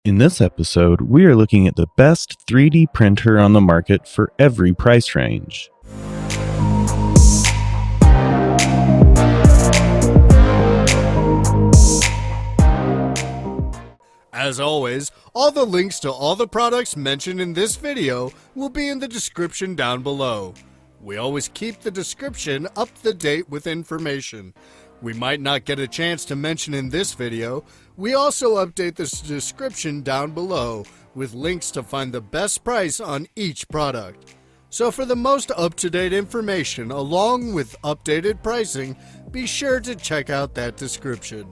In this episode, we are looking at the best 3D printer on the market for every price range. As always, all the links to all the products mentioned in this video will be in the description down below. We always keep the description up to date with information we might not get a chance to mention in this video. We also update this description down below with links to find the best price on each product. So for the most up-to-date information along with updated pricing, be sure to check out that description.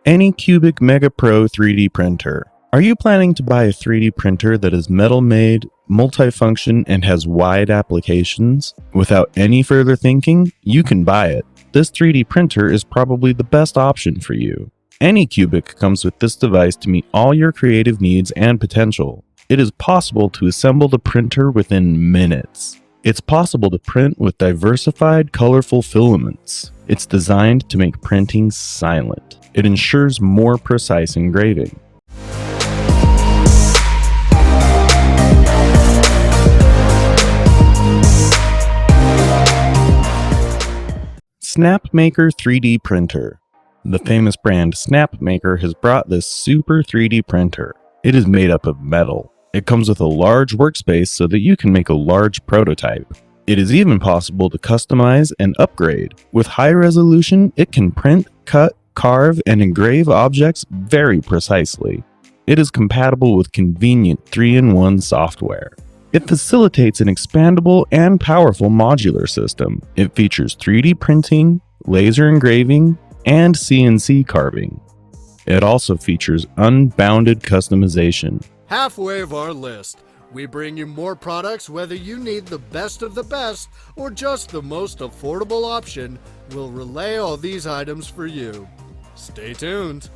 Anycubic Mega Pro 3D printer. Are you planning to buy a 3D printer that is metal-made, multifunction, and has wide applications? Without any further thinking, you can buy it. This 3D printer is probably the best option for you. Anycubic comes with this device to meet all your creative needs and potential. It is possible to assemble the printer within minutes. It's possible to print with diversified, colorful filaments. It's designed to make printing silent. It ensures more precise engraving. Snapmaker 3D printer. The famous brand Snapmaker has brought this super 3D printer. It is made up of metal. It comes with a large workspace so that you can make a large prototype. It is even possible to customize and upgrade. With high resolution, it can print, cut, carve, and engrave objects very precisely. It is compatible with convenient 3-in-1 software. It facilitates an expandable and powerful modular system. It features 3D printing, laser engraving, and CNC carving. It also features unbounded customization. Halfway of our list, we bring you more products. Whether you need the best of the best or just the most affordable option, we'll relay all these items for you. Stay tuned.